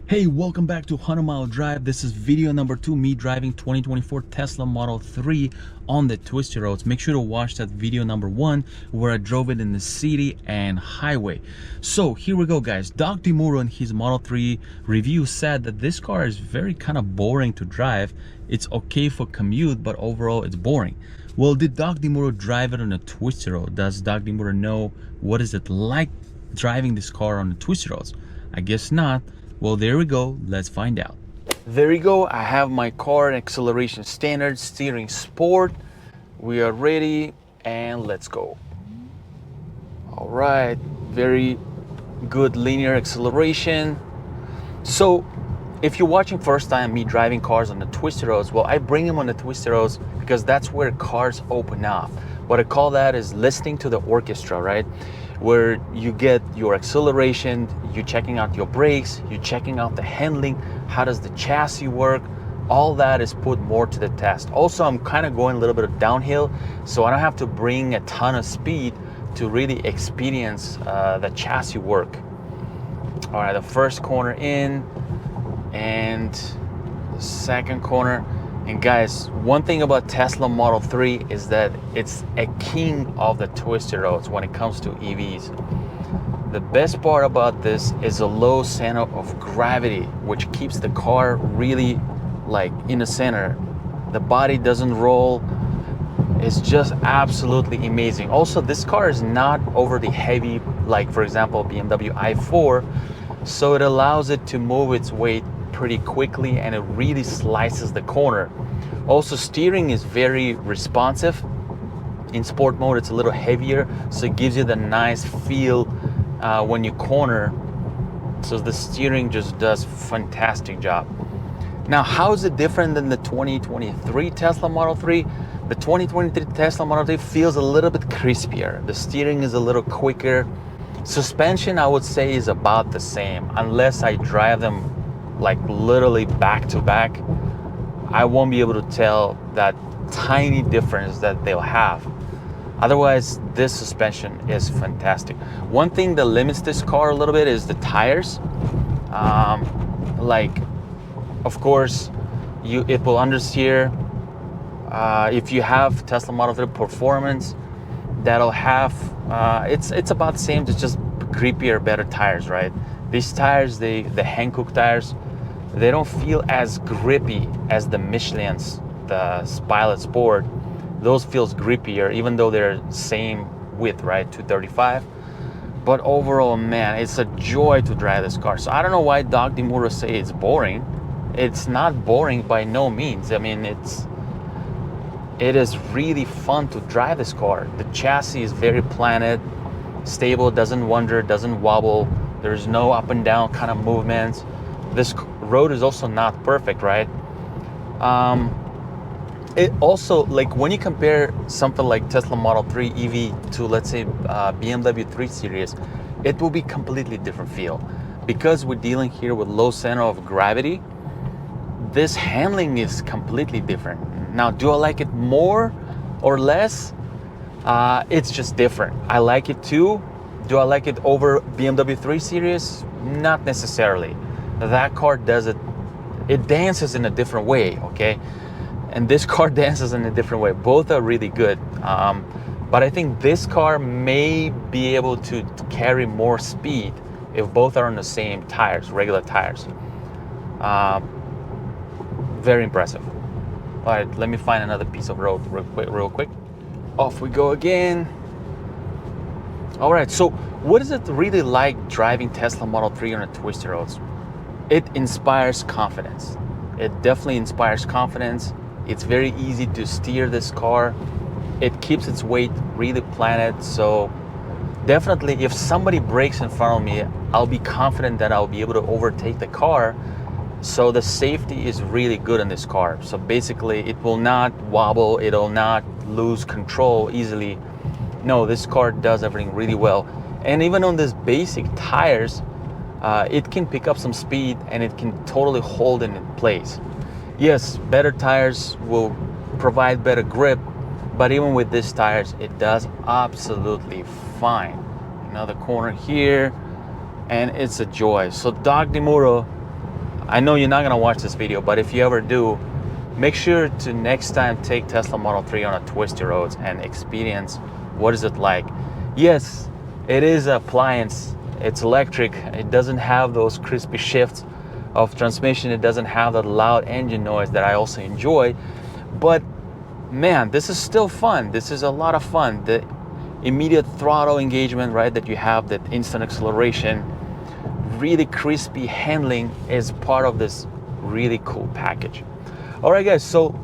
Hey, welcome back to 100 Mile Drive. This is video number 2, me driving 2024 Tesla Model 3 on the twisty roads. Make sure to watch that video number 1 where I drove it in the city and highway. So here we go, guys. Doug Demuro in his Model 3 review said that this car is very kind of boring to drive. It's okay for commute, but overall it's boring. Well, did Doug Demuro drive it on a twisty road? Does Doug Demuro know what is it like driving this car on the twisty roads? I guess not. Well, there we go. Let's find out. There we go. I have my car acceleration standard, steering sport. We are ready and let's go. All right. Very good linear acceleration. So if you're watching first time me driving cars on the twisty roads, well, I bring them on the twisty roads because that's where cars open up. What I call that is listening to the orchestra, right? Where you get your acceleration, you're checking out your brakes, you're checking out the handling, how does the chassis work, all that is put more to the test. Also, I'm kind of going a little bit of downhill, so I don't have to bring a ton of speed to really experience the chassis work. All right, the first corner in, and the second corner. And guys, one thing about Tesla Model 3 is that it's a king of the twisty roads when it comes to EVs. The best part about this is a low center of gravity, which keeps the car really like in the center. The body doesn't roll. It's just absolutely amazing. Also, this car is not overly heavy, like for example, BMW i4, so it allows it to move its weight pretty quickly and it really slices the corner. Also, steering is very responsive. In sport mode it's a little heavier, so it gives you the nice feel when you corner. So the steering just does fantastic job. Now, how is it different than the 2023 Tesla Model 3? The 2023 Tesla Model 3 feels a little bit crispier. The steering is a little quicker. Suspension, I would say, is about the same unless I drive them like literally back to back. I won't be able to tell that tiny difference that they'll have. Otherwise, this suspension is fantastic. One thing that limits this car a little bit is the tires. Like, of course, it will understeer. If you have Tesla Model 3 Performance, that'll have, it's about the same, it's just grippier, better tires, right? These tires, the Hankook tires, they don't feel as grippy as the Michelin's, the Pilot Sport. Those feels grippier, even though they're same width, right? 235. But overall, man, it's a joy to drive this car. So I don't know why Doug Demuro say it's boring. It's not boring by no means. I mean, it is really fun to drive this car. The chassis is very planted, stable, doesn't wander, doesn't wobble. There's no up and down kind of movements. This road is also not perfect, right? It also, like when you compare something like Tesla Model 3 EV to, let's say, BMW 3 Series, it will be completely different feel. Because we're dealing here with low center of gravity, this handling is completely different. Now, do I like it more or less? It's just different. I like it too. Do I like it over BMW 3 Series? Not necessarily. That car does it, it dances in a different way, okay? And this car dances in a different way. Both are really good. But I think this car may be able to carry more speed if both are on the same tires, regular tires. Very impressive. All right, let me find another piece of road real quick. Off we go again. All right, so what is it really like driving Tesla Model 3 on the twisty roads? It inspires confidence. It definitely inspires confidence. It's very easy to steer this car. It keeps its weight really planted. So definitely if somebody brakes in front of me, I'll be confident that I'll be able to overtake the car. So the safety is really good in this car. So basically it will not wobble, it will not lose control easily. No, this car does everything really well. And even on these basic tires, it can pick up some speed and it can totally hold it in place. Yes, better tires will provide better grip, but even with these tires, it does absolutely fine. Another corner here, and it's a joy. So Doug Demuro I know you're not gonna watch this video, but if you ever do, make sure to next time take Tesla Model 3 on a twisty roads and experience what is it like. Yes, it is an appliance, it's electric, it doesn't have those crispy shifts of transmission, it doesn't have that loud engine noise that I also enjoy, but man, this is still fun. This is a lot of fun. The immediate throttle engagement, right, that you have, that instant acceleration, really crispy handling is part of this really cool package. All right guys, so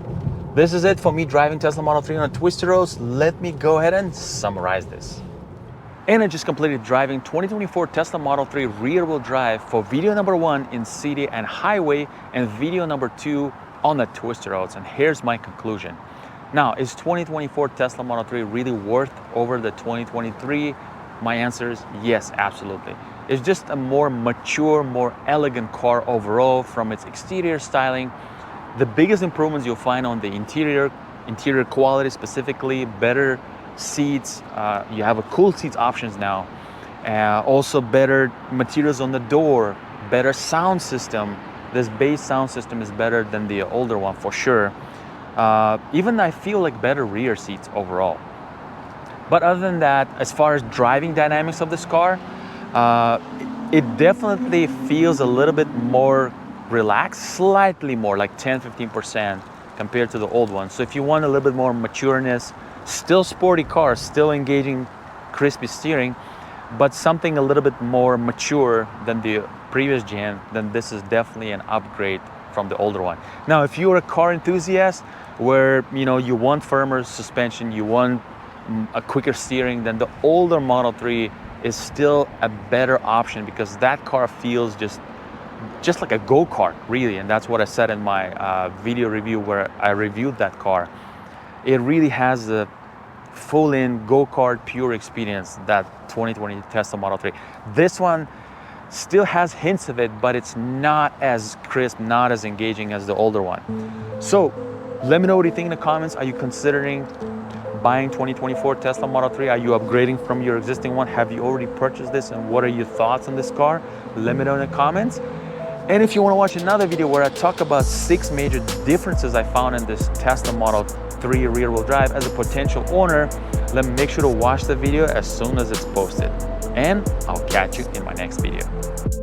this is it for me driving Tesla Model 3 on a twisty roads. Let me go ahead and summarize this. And I just completed driving 2024 Tesla Model 3 rear-wheel drive for video number 1 in city and highway, and video number 2 on the twisty roads. And here's my conclusion. Now, is 2024 Tesla Model 3 really worth over the 2023? My answer is yes, absolutely. It's just a more mature, more elegant car overall from its exterior styling. The biggest improvements you'll find on the interior quality, specifically better seats. You have a cool seats options now. Also better materials on the door, better sound system. This base sound system is better than the older one for sure. Even I feel like better rear seats overall. But other than that, as far as driving dynamics of this car, it definitely feels a little bit more relaxed, slightly more, like 10-15% compared to the old one. So if you want a little bit more matureness, still sporty car, still engaging, crispy steering, but something a little bit more mature than the previous gen, then this is definitely an upgrade from the older one. Now, if you're a car enthusiast where you want firmer suspension, you want a quicker steering, then the older Model 3 is still a better option, because that car feels just like a go-kart, really. And that's what I said in my video review where I reviewed that car. It really has the full-in go-kart pure experience that 2020 Tesla Model 3. This one still has hints of it, but it's not as crisp, not as engaging as the older one. So let me know what you think in the comments. Are you considering buying 2024 Tesla Model 3? Are you upgrading from your existing one? Have you already purchased this, and what are your thoughts on this car? Let me know in the comments. And if you want to watch another video where I talk about 6 major differences I found in this Tesla Model 3 rear-wheel drive as a potential owner, let me make sure to watch the video as soon as it's posted. And I'll catch you in my next video.